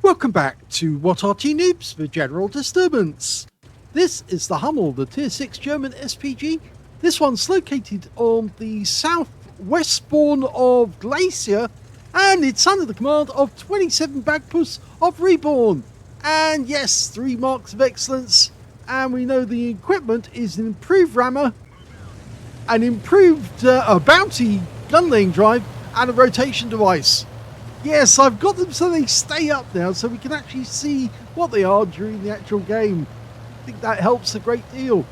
Welcome back to What Arty Noobs for General Disturbance. This is the Hummel, the Tier 6 German SPG. This one's located on the southwest spawn of Glacier, and it's under the command of 27BAGPUSS of REBRN. And yes, 3 marks of excellence, and we know the equipment is an improved rammer, an improved bounty gun laying drive, and a rotation device. Yes, I've got them so they stay up now so we can actually see what they are during the actual game. I think that helps a great deal.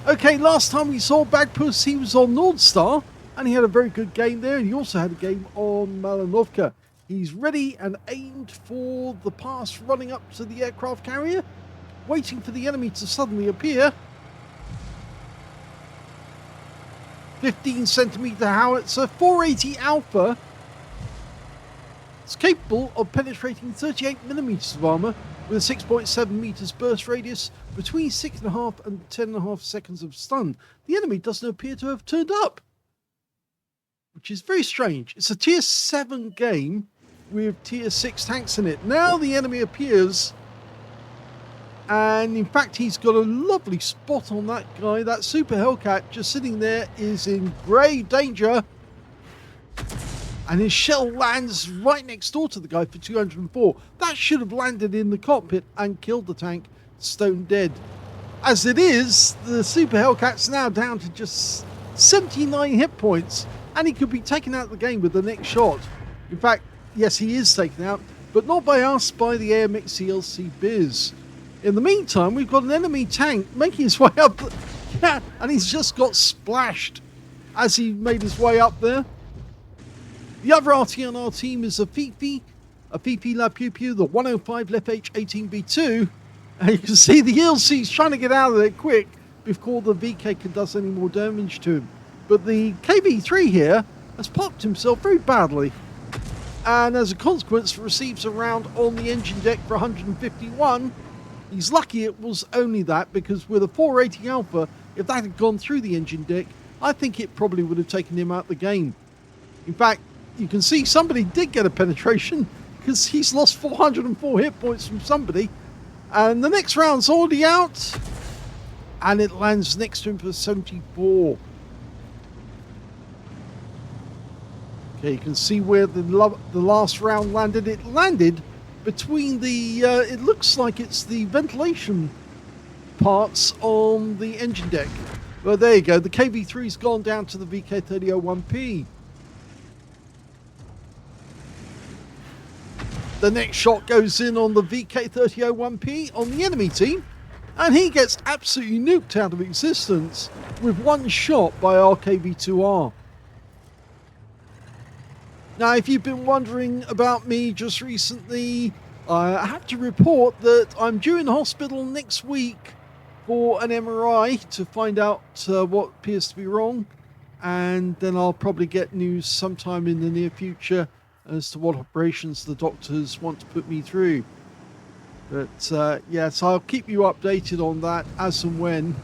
Okay, last time we saw BAGPUSS, he was on Nordstar, and he had a very good game there, and he also had a game on Malinovka. He's ready and aimed for the pass running up to the aircraft carrier, waiting for the enemy to suddenly appear. 15cm howitzer, 480 Alpha. It's capable of penetrating 38mm of armour with a 6.7 meters burst radius between 6.5 and 10.5 seconds of stun. The enemy doesn't appear to have turned up, which is very strange. It's a tier 7 game with tier 6 tanks in it. Now the enemy appears, and in fact he's got a lovely spot on that guy. That Super Hellcat just sitting there is in grave danger. And his shell lands right next door to the guy for 204. That should have landed in the cockpit and killed the tank stone dead. As it is, the Super Hellcat's now down to just 79 hit points, and he could be taken out of the game with the next shot. In fact, yes, he is taken out, but not by us, by the AMX CLC Biz. In the meantime, we've got an enemy tank making his way up. Yeah, and he's just got splashed as he made his way up there. The other Arty on our team is a Fifi La Pew Pew, the 105 Left H18B2. And you can see the ELC's trying to get out of there quick before the VK can does any more damage to him. But the KV3 here has popped himself very badly, and as a consequence receives a round on the engine deck for 151. He's lucky it was only that, because with a 480 Alpha, if that had gone through the engine deck, I think it probably would have taken him out of the game. In fact, you can see somebody did get a penetration, because he's lost 404 hit points from somebody. And the next round's already out, and it lands next to him for 74. Okay, you can see where the last round landed. It landed between the, it looks like it's the ventilation parts on the engine deck. Well, there you go. The KV3's gone down to the VK3001P. The next shot goes in on the VK3001P on the enemy team, and he gets absolutely nuked out of existence with one shot by our KV2R. Now, if you've been wondering about me just recently, I have to report that I'm due in hospital next week for an MRI to find out what appears to be wrong, and then I'll probably get news sometime in the near future as to what operations the doctors want to put me through. But yes, I'll keep you updated on that as and when.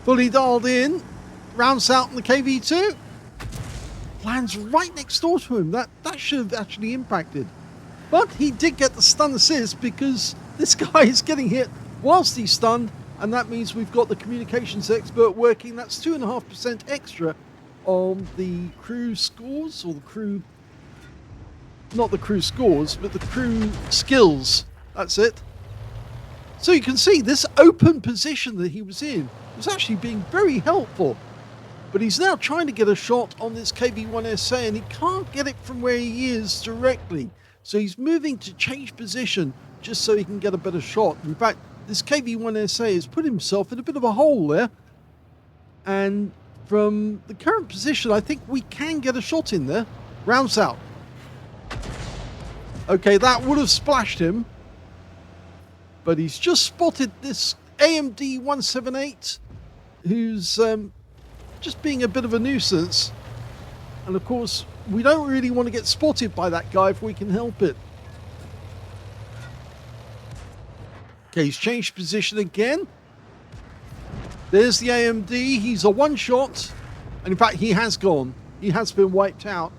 Fully dialed in, rounds out in the KV2, lands right next door to him. That should have actually impacted, but he did get the stun assist because this guy is getting hit whilst he's stunned, and that means we've got the communications expert working. That's 2.5% extra on the crew scores, or the crew, not the crew scores, but the crew skills. That's it. So you can see this open position that he was in was actually being very helpful. But he's now trying to get a shot on this KV1SA, and he can't get it from where he is directly. So he's moving to change position just so he can get a better shot. In fact, this KV1SA has put himself in a bit of a hole there, and from the current position, I think we can get a shot in there. Rounds out. Okay, that would have splashed him, but he's just spotted this AMD 178, who's just being a bit of a nuisance. And of course, we don't really want to get spotted by that guy if we can help it. Okay, he's changed position again. There's the AMD. He's a one shot, and in fact he has gone. He has been wiped out.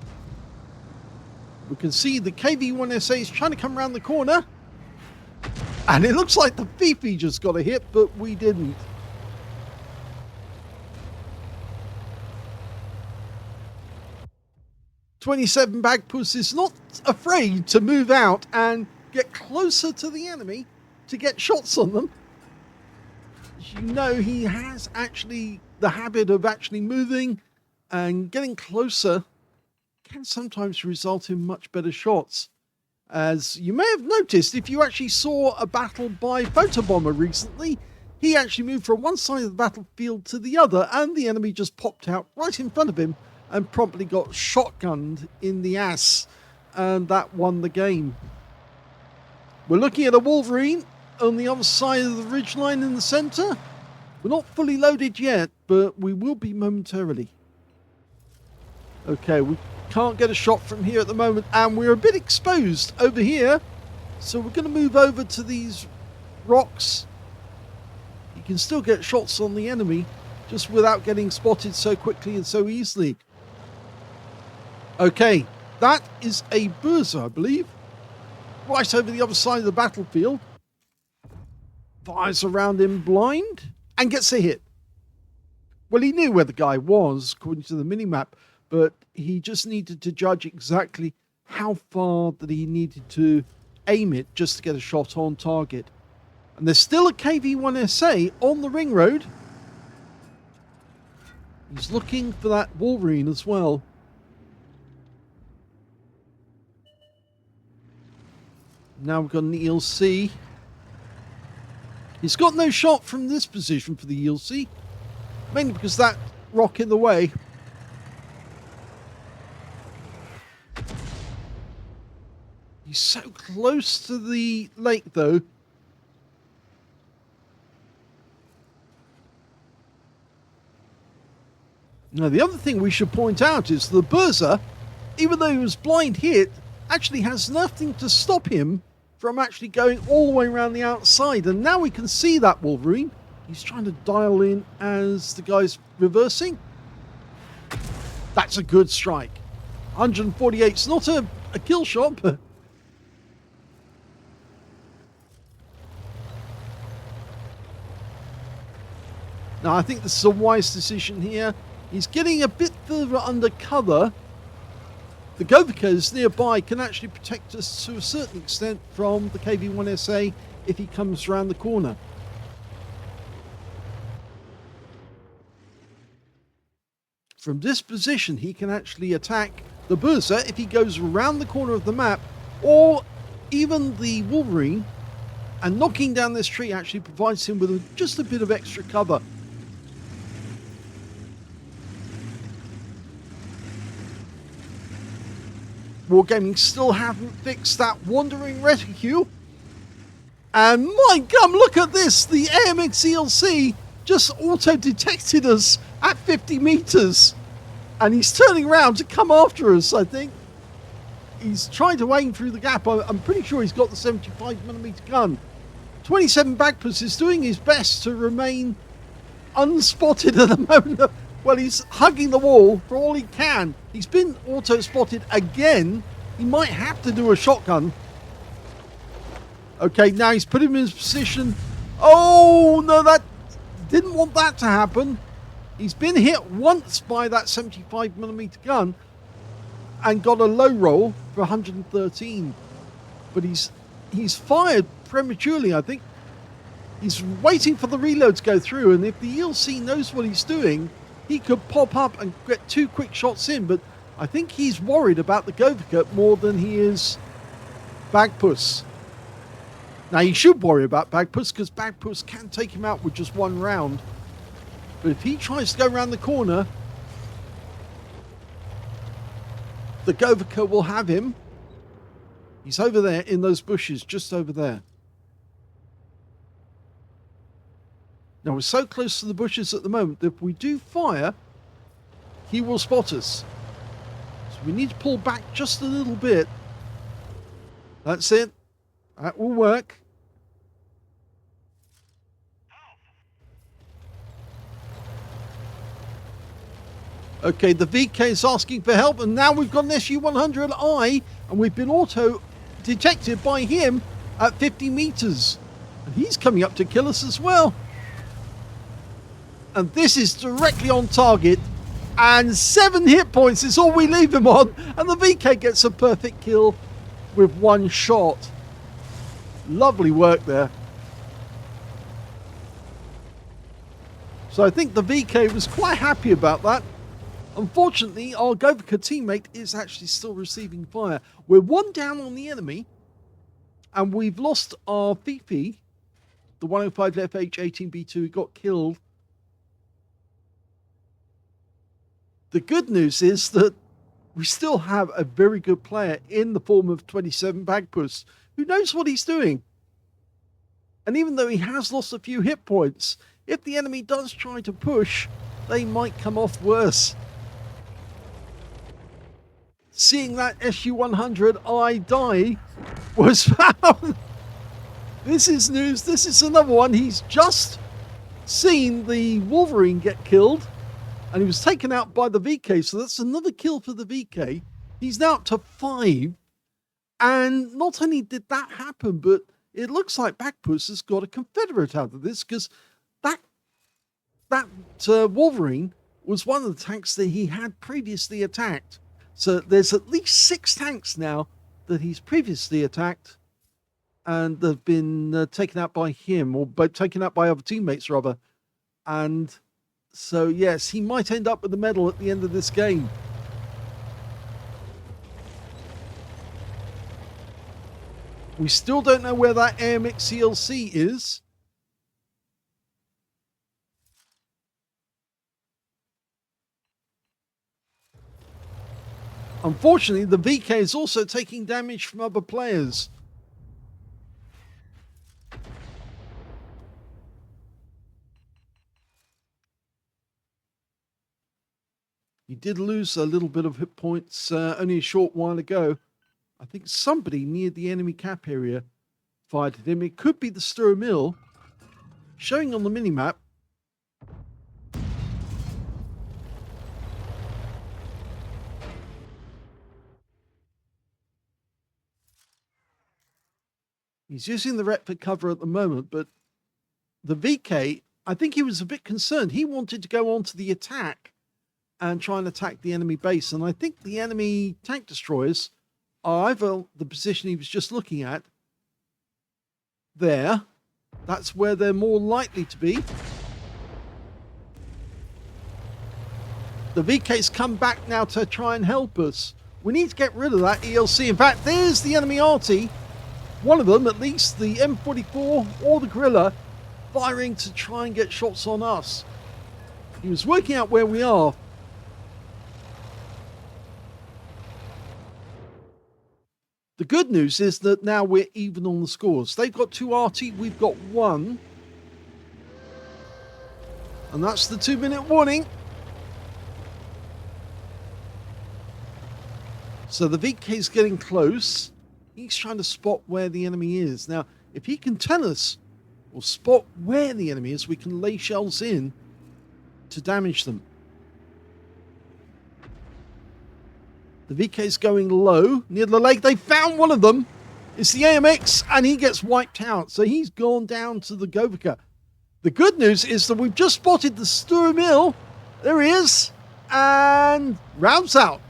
We can see the KV-1SA is trying to come around the corner. And it looks like the Fifi just got a hit, but we didn't. "27BAGPUSS" is not afraid to move out and get closer to the enemy to get shots on them. As you know, he has actually the habit of actually moving, and getting closer can sometimes result in much better shots. As you may have noticed, if you actually saw a battle by Photobomber recently, he actually moved from one side of the battlefield to the other, and the enemy just popped out right in front of him and promptly got shotgunned in the ass, and that won the game. We're looking at a Wolverine on the other side of the ridgeline in the center. We're not fully loaded yet, but we will be momentarily. Okay, we can't get a shot from here at the moment, and we're a bit exposed over here, so we're going to move over to these rocks. You can still get shots on the enemy just without getting spotted so quickly and so easily. Okay, that is a Burza, I believe, right over the other side of the battlefield. Fires around him blind and gets a hit. Well, he knew where the guy was according to the minimap, but he just needed to judge exactly how far that he needed to aim it just to get a shot on target. And there's still a KV-1SA on the ring road. He's looking for that Wolverine as well. Now we've got an ELC. He's got no shot from this position for the ELC, mainly because that rock in the way. He's so close to the lake, though. Now, the other thing we should point out is the Burza, even though he was blind hit, actually has nothing to stop him from actually going all the way around the outside. And now we can see that Wolverine. He's trying to dial in as the guy's reversing. That's a good strike. 148. It's not a kill shot, but... Now, I think this is a wise decision here. He's getting a bit further under cover. The Govikas nearby can actually protect us to a certain extent from the KV-1SA if he comes around the corner. From this position, he can actually attack the Burza if he goes around the corner of the map, or even the Wolverine, and knocking down this tree actually provides him with just a bit of extra cover. Wargaming still haven't fixed that wandering reticule. And my gum, look at this! The AMX ELC just auto-detected us at 50 meters. And he's turning around to come after us, I think. He's trying to aim through the gap. I'm pretty sure he's got the 75mm gun. 27BAGPUSS is doing his best to remain unspotted at the moment. Well, he's hugging the wall for all he can. He's been auto-spotted again. He might have to do a shotgun. Okay, now he's put him in his position. Oh, no, that didn't want that to happen. He's been hit once by that 75mm gun and got a low roll for 113. But he's fired prematurely, I think. He's waiting for the reload to go through, and if the ELC knows what he's doing, he could pop up and get 2 quick shots in, but I think he's worried about the Govika more than he is BAGPUSS. Now, he should worry about BAGPUSS because BAGPUSS can take him out with just 1 round. But if he tries to go around the corner, the Govika will have him. He's over there in those bushes, just over there. Now, we're so close to the bushes at the moment that if we do fire, he will spot us. So we need to pull back just a little bit. That's it. That will work. Okay, the VK is asking for help, and now we've got an SU-100I, and we've been auto-detected by him at 50 meters. And he's coming up to kill us as well. And this is directly on target, and 7 hit points is all we leave him on, and the VK gets a perfect kill with 1 shot. Lovely work there. So I think the VK was quite happy about that. Unfortunately, our Govika teammate is actually still receiving fire. We're 1 down on the enemy, and we've lost our Fifi, the 105 FH18B2 who got killed. The good news is that we still have a very good player in the form of 27BAGPUSS, who knows what he's doing. And even though he has lost a few hit points, if the enemy does try to push, they might come off worse. Seeing that SU-100I die was found. This is news. This is another one. He's just seen the Wolverine get killed, and he was taken out by the VK, so that's another kill for the VK. He's now up to 5, and not only did that happen, but it looks like BAGPUSS has got a Confederate out of this, because that Wolverine was one of the tanks that he had previously attacked. So there's at least 6 tanks now that he's previously attacked, and they've been taken out by him, or taken out by other teammates rather. And so yes, he might end up with the medal at the end of this game. We still don't know where that AMX CLC is. Unfortunately, the VK is also taking damage from other players. He did lose a little bit of hit points only a short while ago. I think somebody near the enemy cap area fired at him. It could be the Sture Mill, showing on the minimap. He's using the rep for cover at the moment, but the VK, I think he was a bit concerned. He wanted to go on to the attack and try and attack the enemy base. And I think the enemy tank destroyers are either the position he was just looking at there. That's where they're more likely to be. The VK's come back now to try and help us. We need to get rid of that ELC. In fact, there's the enemy Arty. One of them, at least, the M44 or the Gorilla, firing to try and get shots on us. He was working out where we are. The good news is that now we're even on the scores. They've got 2 Arty, we've got 1. And that's the 2-minute warning. So the VK's getting close. He's trying to spot where the enemy is. Now, if he can tell us or spot where the enemy is, we can lay shells in to damage them. The VK's going low near the lake. They found one of them. It's the AMX, and he gets wiped out. So he's gone down to the Govika. The good news is that we've just spotted the Sture Mill. There he is. And rounds out.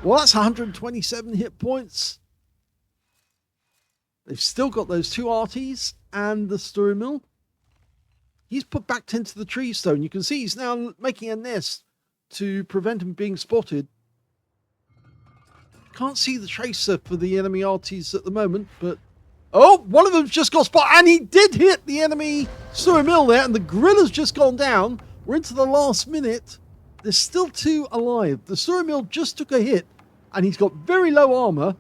Well, that's 127 hit points. They've still got those 2 Arties and the Sture Mill. He's put back into the tree stone. You can see he's now making a nest to prevent him being spotted. Can't see the tracer for the enemy Arties at the moment, but... Oh, one of them's just got spotted, and he did hit the enemy Sture Mill there, and the Gorilla's just gone down. We're into the last minute. There's still 2 alive. The Sture Mill just took a hit, and he's got very low armor.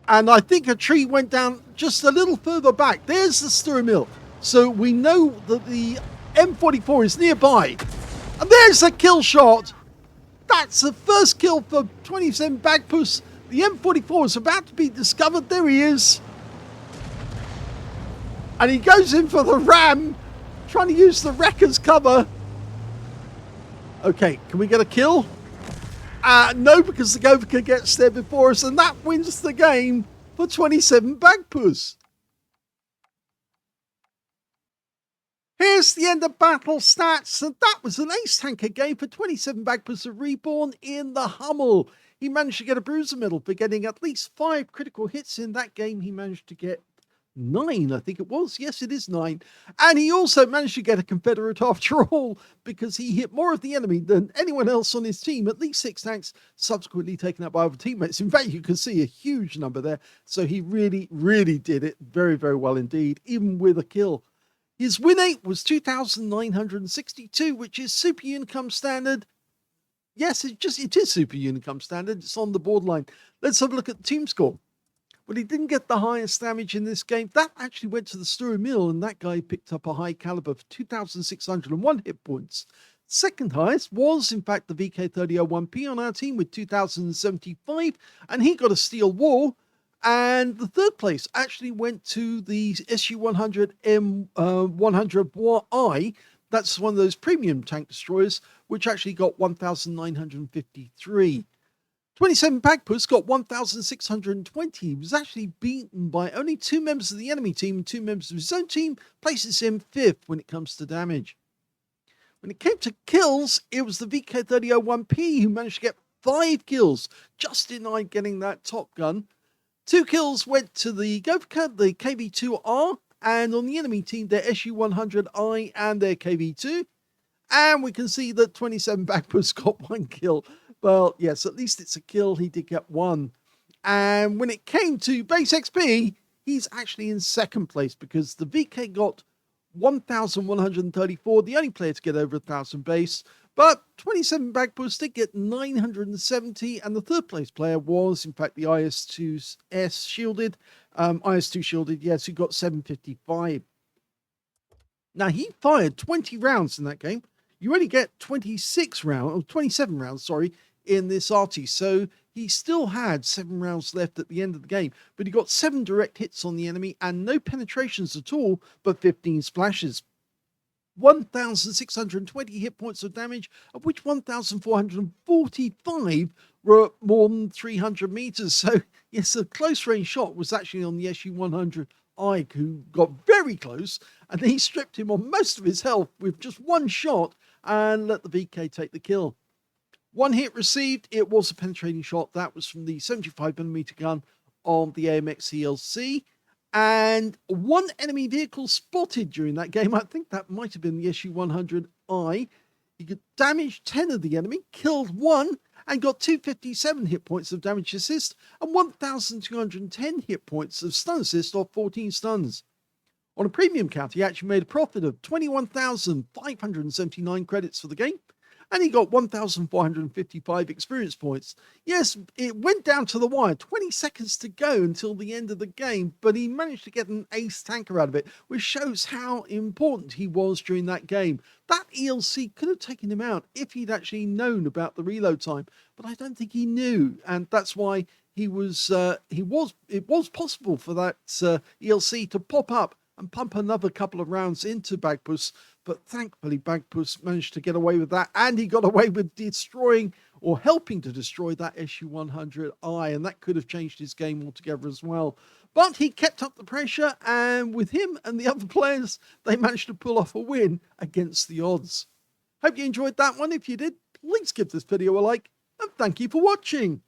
And I think a tree went down just a little further back. There's the Sture Mill. So we know that the M44 is nearby. And there's the kill shot. That's the first kill for 27BAGPUSS. The M44 is about to be discovered. There he is. And he goes in for the ram, trying to use the wreck as cover. Okay, can we get a kill? No, because the Govika gets there before us, and that wins the game for 27BAGPUSS. Here's the end of battle stats, and that was an ace tanker game for 27BAGPUSS of REBRN in the Hummel. He managed to get a bruiser medal for getting at least 5 critical hits in that game. He managed to get 9, I think it was. Yes, it is 9. And he also managed to get a Confederate after all, because he hit more of the enemy than anyone else on his team. At least 6 tanks, subsequently taken out by other teammates. In fact, you can see a huge number there. So he really, really did it very, very well indeed, even with a kill. His win rate was 2,962, which is super Unicum standard. Yes, it is super Unicum standard. It's on the borderline. Let's have a look at the team score. Well, he didn't get the highest damage in this game. That actually went to the Sture Mill, and that guy picked up a high caliber for 2,601 hit points. Second highest was, in fact, the VK3001P on our team with 2,075, and he got a steel wall. And the third place actually went to the SU-100M100I. That's one of those premium tank destroyers, which actually got 1,953. 27BAGPUSS got 1,620. He was actually beaten by only 2 members of the enemy team and 2 members of his own team, places him 5th when it comes to damage. When it came to kills, it was the VK3001P who managed to get 5 kills, just denied getting that top gun. 2 kills went to the Govika, the KV2R, and on the enemy team, their SU-100I and their KV2. And we can see that 27BAGPUSS got 1 kill. Well, yes, at least it's a kill. He did get 1. And when it came to base XP, he's actually in 2nd place because the VK got 1,134, the only player to get over 1,000 base. But 27BAGPUSS did get 970, and the 3rd place player was, in fact, the IS-2S shielded. IS-2 shielded, yes, who got 755. Now, he fired 20 rounds in that game. You only get 27 rounds, in this Arty. So he still had 7 rounds left at the end of the game, but he got 7 direct hits on the enemy and no penetrations at all, but 15 splashes. 1,620 hit points of damage, of which 1,445 were more than 300 meters. So, yes, a close range shot was actually on the SU-100I, who got very close, and he stripped him on most of his health with just 1 shot and let the VK take the kill. 1 hit received. It was a penetrating shot. That was from the 75mm gun on the AMX CLC. And 1 enemy vehicle spotted during that game. I think that might have been the SU-100I. He could damage 10 of the enemy, killed 1, and got 257 hit points of damage assist and 1,210 hit points of stun assist off 14 stuns. On a premium count, he actually made a profit of 21,579 credits for the game, and he got 1,455 experience points. Yes, it went down to the wire, 20 seconds to go until the end of the game, but he managed to get an ace tanker out of it, which shows how important he was during that game. That ELC could have taken him out if he'd actually known about the reload time, but I don't think he knew, and that's why it was possible for that ELC to pop up and pump another couple of rounds into BAGPUSS, but thankfully BAGPUSS managed to get away with that, and he got away with destroying or helping to destroy that SU-100I, and that could have changed his game altogether as well. But he kept up the pressure, and with him and the other players, they managed to pull off a win against the odds. Hope you enjoyed that one. If you did, please give this video a like, and thank you for watching.